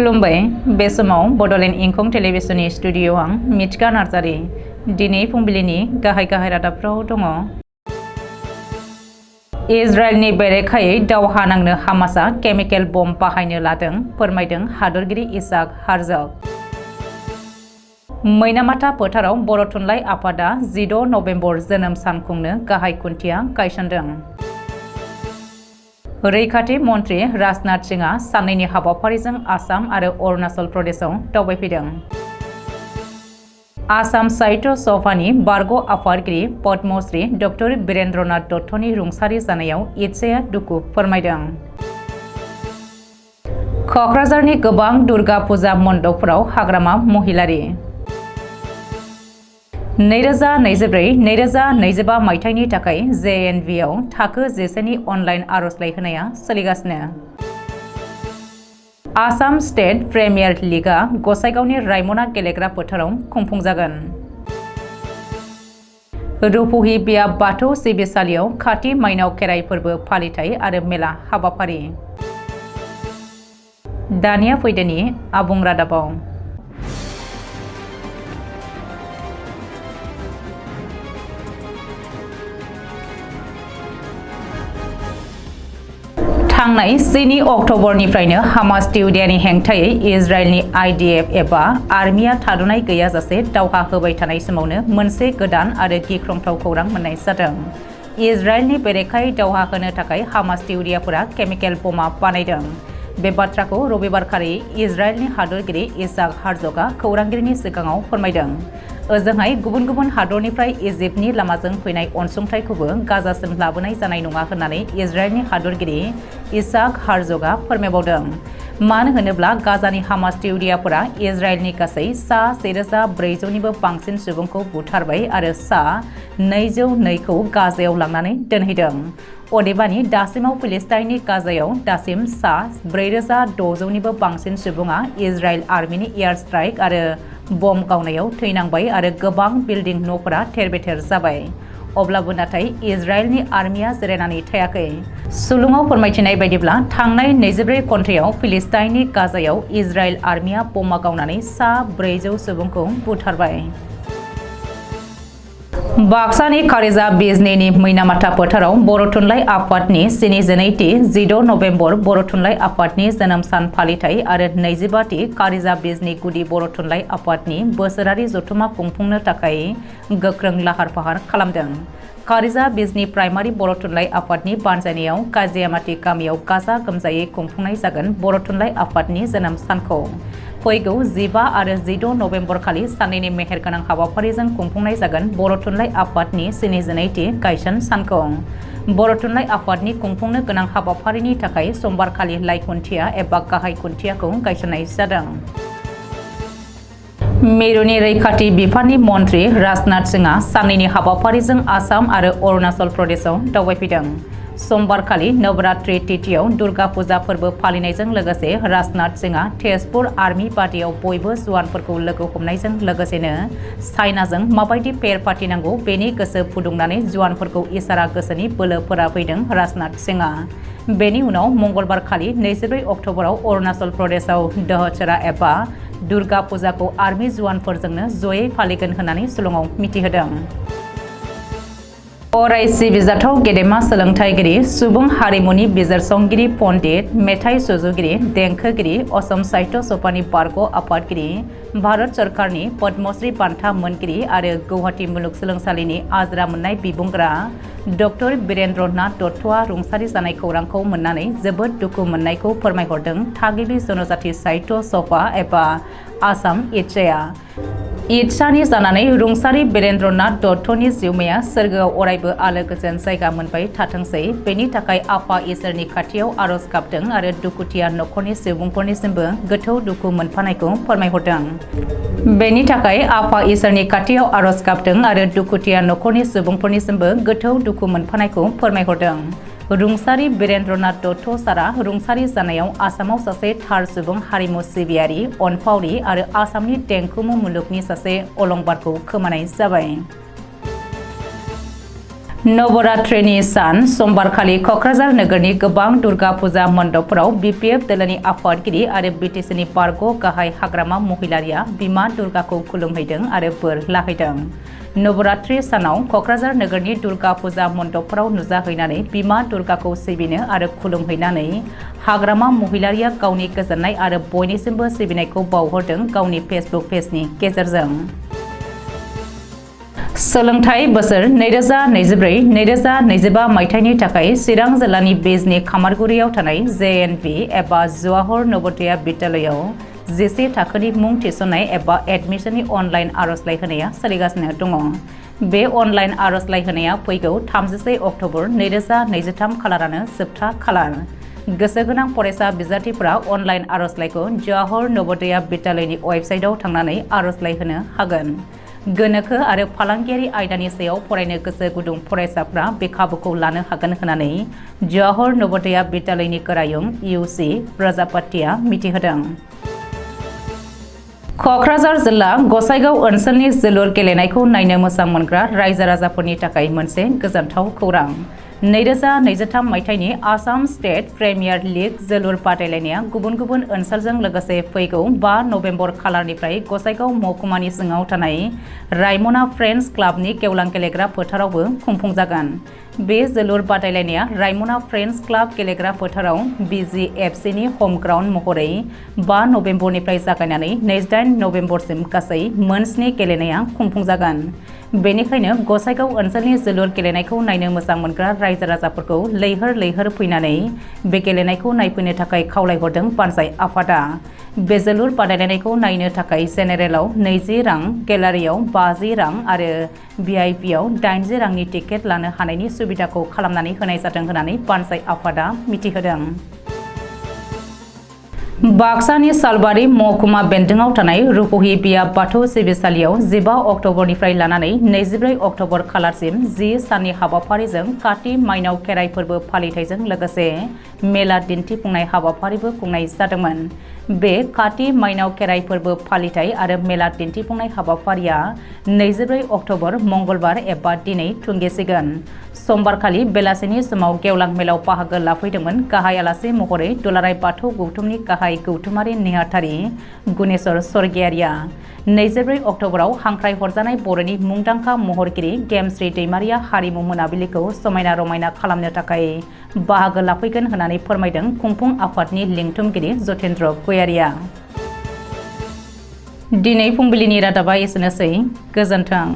खुलुमबाय बे समाव बडोलेण्ड इंखं टेलिभिजननि स्टुडिअ आं मिथिका नार्जारी दिनै फुंबिलिनि गाहाय रादाबफ्राव दङ। इजराइलनि बेरेखायै दावहा नांनो हामासआ केमिकेल बम बाहायनो लादों फोरमायदों हादरगिरि इसाक हार्जग। मैनामाथा फोथाराव बर' थुनलाइ आफादा 16 नभेम्बर जोनोम सान खुंनो गाहाय खुन्थिया गायसनदों। रैखाथि मन्त्रि राजनाथ सिंहआ साननैनि हाबाफारिजों आसाम आरो अरुणाचल प्रदेशआव दावबायफैदों। आसाम साहित्य सभानि बारग' आफादगिरि पद्मश्री डक्टर बीरेन्द्रनाथ दत्तनि रुंसारि जानायाव इटसेआ दुखु फोरमायदों। क'क्राझारनि गोबां दुर्गा फुजा मण्डपफोराव हाग्रामा महिलारि। 2024-2025 मायथाइनि थाखाय JNVआव थाखो 11नि अनलाइन आर'जलाइ होनाया सोलिगासिनो। आसाम स्टेट प्रिमियार लीगआ गसाइगावनि रायमना गेलेग्रा फोथाराव खुंफुंजागोन। रुपहि बिया बाथौ सिबिसालियाव खाथि माइनाव खेराइ फोरबो फालिथाइ आरो मेला हाबाफारि। दानिया फैदोनि आबुं रादाबाव। थांनाय 10 अक्ट'बरनिफ्रायनो हामास इहुदियानि हेंथायै इजराइलनि IDF एबा आर्मिया थाद'नाय गैयाजासे दावहा होबाय थानाय समावनो मोनसे गोदान आरो गिख्रंथाव खौरां मोननाय जादों। इजराइलनि बेरेखायै दावहा होनो थाखाय हामास इहुदियाफोरा केमिकेल बमा बानायदों। बे बाथ्राखौ रबिबारखालि इजराइलनि हादरगिरि इसाक हार्जगआ खौरांगिरिनि सिगाङाव फोरमायदों। ओजोंहाय गुबुन गुबुन हादरनिफ्राय इजिप्टनि लामाजों फैनाय अनसुंथाइखौबो गाजासिम लाबोनाय जानाय नङा होननानै इजराइलनि हादरगिरि इसाक हार्जगआ फोरमायबावदों। मानो होनोब्ला गाजानि हामास इहुदियाफोरा इजराइलनि गासै सा 1400निबो बांसिन सुबुंखौ बुथारबाय आरो सा 202खौ गाजायाव लांनानै दोनहैदों। अदेबानि दासिमाव फिलिस्टाइननि गाजायाव दासिम सा 4600निबो बांसिन सुबुङा इजराइल आर्मिनि एयार स्ट्राइक आरो बम गावनायाव थैनांबाय आरो गोबां बिल्डिं न'फोरा थेर-बेथेर जाबाय। अब्लाबो नाथाय इजराइलनि आर्मिया जिरायनानै थायाखै। सुलुङाव फोरमायथिनाय बायदिब्ला थांनाय 24 घन्टायाव फिलिस्टाइननि गाजायाव इजराइल आर्मिया बमा गावनानै सा 400 सुबुंखौ बुथारबाय। बाक्सानि कारिजा बिजनीनि मैनामाथा फोथाराव बर' थुनलाइ आफादनि 72थि 16 नभेम्बर बर' थुनलाइ आफादनि जोनोम सान फालिथाइ आरो 25थि कारिजा बिजनी गुदि बर' थुनलाइ आफादनि बोसोरारि जथुमा खुंफुंनो थाखाय गोख्रों लाहार-फाहार खालामदों। कारिजा बिजनी प्राइमारि बर' थुनलाइ आफादनि बानजायनायाव काजियामाटी गामियाव गाजा-गोमजायै खुंफुंनाय जागोन बर' थुनलाइ आफादनि जोनोम सानखौ। फैगौ 15 आरो 16 नभेम्बर खालि साननैनि मेहेरगोनां हाबाफारिजों खुंफुंनाय जागोन बर' थुनलाइ आफादनि 72थि गायसन सानखौ। बर' थुनलाइ आफादनि खुंफुंनो गोनां हाबाफारिनि थाखाय समबारखालि लाइ खुन्थिया एबा गाहाय खुन्थियाखौ गायसननाय जादों। मिरुनि रैखाथि बिफाननि मन्त्रि राजनाथ सिंहआ साननैनि हाबाफारिजों आसाम आरो अरुणाचल प्रदेशआव दावबायफैदों। समबारखालि नवरात्रि तिथियाव दुर्गा फुजा फोरबो फालिनायजों लोगोसे राजनाथ सिंहआ तेजपुर आर्मी बादियाव बयबो जवानफोरखौ लोगो हमनायजों लोगोसेनो चाइनाजों माबायदि फेर फाथिनांगौ बेनि गोसो फुदुंनानै जवानफोरखौ इसारा गोसोनि बोलो फोराफैदों राजनाथ सिंहआ। बेनि उनाव मंगलबारखालि 24 अक्ट'बराव अरुणाचल प्रदेशआव दहचरा एबा दुर्गा फुजाखौ आर्मी जवानफोरजोंनो जयै फालिगोन होननानै सुलुङाव मिथिहोदों। अराय सिबिजाथाव गेदेमा सोलोंथाइगिरि सुबुं हारिमुनि बिजिरसंगिरि पण्डित मेथाइ सुजुगिरि देंखोगिरि असम साहित्य सभानि बारग' आफादगिरि भारत सरकारनि पद्मश्री बान्था मोनगिरि आरो गुवाहाटी मुलुगसोलोंसालिनि आजिरा मोननाय बिबुंग्रा डक्टर बीरेन्द्रनाथ दत्तआ रुंसारि जानाय खौरांखौ मोननानै जोबोद दुखु मोननायखौ फोरमायहरदों थागिबि जनजाति साहित्य सभा एबा आसाम इटसेआ। इटसानि जानानै रुंसारि बीरेन्द्रनाथ दत्तनि जिउमाया सोरगोआव अरायबो आलो गोजोन जायगा मोनबाय थाथोंसै बेनि थाखाय आफा इसोरनि खाथियाव आर'ज गाबदों आरो दुखुथिया नखरनि सुबुंफोरनिसिमबो गोथौ दुखु मोनफानायखौ फोरमायहरदों। बेनि थाखाय आफा इसोरनि खाथियाव आर'ज गाबदों आरो दुखुथिया नखरनि सुबुंफोरनिसिमबो गोथौ दुखु मोनफानायखौ फोरमायहरदों। रुंसारि बीरेन्द्रनाथ दत्त सारा रुंसारि जानायाव आसामाव सासे थार सुबुं हारिमु सिबियारि अनफावरि आरो आसामनि देंखोमु मुलुगनि सासे अलंबारखौ खोमानाय जाबाय। नवरात्रिनि सान समबारखालि क'क्राझार नोगोरनि गोबां दुर्गा फुजा मण्डपफोराव BPF दोलोनि आफादगिरि आरो BTCनि बारग' गाहाय हाग्रामा महिलारिया बिमा दुर्गाखौ खुलुमहैदों आरो बोर लाहैदों। नवरात्रि सानाव क'क्राझार नोगोरनि दुर्गा फुजा मण्डपफोराव नुजाहैनानै बिमा दुर्गाखौ सिबिनो आरो खुलुमहैनानै हाग्रामा महिलारिया गावनि गोजोननाय आरो बयनिसिमबो सिबिनायखौ बावहरदों गावनि फेसबुक पेजनि गेजेरजों। सोलोंथाइ बोसोर 2024-2025 मायथाइनि थाखाय चिरां जिल्लानि बिजनी खामारगुरियाव थानाय JNV एबा जवाहर नवोदया बिद्यालयाव जिसे थाखोनि मुं थिसननाय एबा एडमिशननि अनलाइन आर'जलाइ होनाया सोलिगासिनो दङ। बे अनलाइन आर'जलाइ होनाया फैगौ 31 अक्ट'बर 2023 खालारानो जोबथा खालार। गोसो गोनां फरायसा बिजाथिफोरा अनलाइन आर'जलाइखौ जवाहर नवोदया बिद्यालयनि वेबसाइटआव थांनानै आर'जलाइ होनो हागोन। गोनोखो आरो फालांगियारि आयदानि सायाव फरायनो गोसो गुदुं फरायसाफ्रा बे खाबुखौ लानो हागोन होननानै जवाहर नवोदया बिद्यालयनि गोरायुं UC प्रजापतिया मिथिहोदों। क'क्राझार जिल्ला गसाइगाव ओनसोलनि जोलुर गेलेनायखौ नायनो मोजां मोनग्रा रायजो राजाफोरनि थाखाय मोनसे गोजोनथाव खौरां। 2023 मायथाइनि आसाम स्टेट प्रिमियार लीग जोलुर बादायलायनाया गुबुन गुबुन ओनसोलजों लोगोसे फैगौ 5 नबेम्बर खालारनिफ्राय गसाइगाव महकुमानि सिङाव थानाय रायमना फ्रेन्ड्स क्लाबनि गेवलां गेलेग्रा फोथारावबो खुंफुंजागोन। बे जोलुर बादायलायनाया रायमना फ्रेन्ड्स क्लाब गेलेग्रा फोथाराव BGFCनि हम ग्राउन्ड महरै 5 नबेम्बरनिफ्राय जागायनानै 28 नबेम्बरसिम गासै मोन7 गेलेनाया खुंफुंजागोन। बेनिखायनो गसाइगाव ओनसोलनि जोलुर गेलेनायखौ नायनो मोजां मोनग्रा रायजो राजाफोरखौ लैहोर लैहोर फैनानै बे गेलेनायखौ नायफैनो थाखाय खावलायहरदों पान्जाय आफादा। बे जोलुर बादायलायनायखौ नायनो थाखाय जेनेरेलाव 20 रां, गेलारियाव 50 रां आरो VIPआव 80 रांनि टिकेट लानो हानायनि सुबिदाखौ खालामनानै होनाय जादों होननानै पान्जाय आफादा मिथिहोदों। बाक्सानि सालबारि महकुमा बेन्दोङाव थानाय रुपहि बिया बाथौ सिबिसालियाव 15 अक्ट'बरनिफ्राय लानानै 24 अक्ट'बर खालारसिम 10 साननि हाबाफारिजों काति माइनाव खेराइ फोरबो फालिथायजों लोगोसे मेला दिन्थिफुंनाय हाबाफारिबो खुंनाय जादोंमोन। बे काति माइनाव खेराइ फोरबो फालिथाय आरो मेला दिन्थिफुंनाय हाबाफारिया 24 अक्ट'बर मंगलबार एबा दिनै थुंगेसिगोन। समबारखालि बेलासिनि समाव गेवलां मेलाव बाहागो लाफैदोंमोन गाहाय आलासि महरै दुलाराय बाथौ गौथुमनि गाहाय गौथुमारि नेहाथारि गुनेश्वर स्वर्गियारिया। 24 अक्ट'बराव हांख्राय हरजानाय बर'नि मुंदांखा महरगिरि गेमस्रि दैमारिया हारिमु मोनाबिलिखौ समायना रमायना खालामनो थाखाय बाहागो लाफैगोन होननानै फोरमायदों खुंफुं आफादनि लिंथुमगिरि जतेन्द्र गयारिया। दिनै फुंबिलिनि रादाबा एसेनोसै। गोजोन्थों।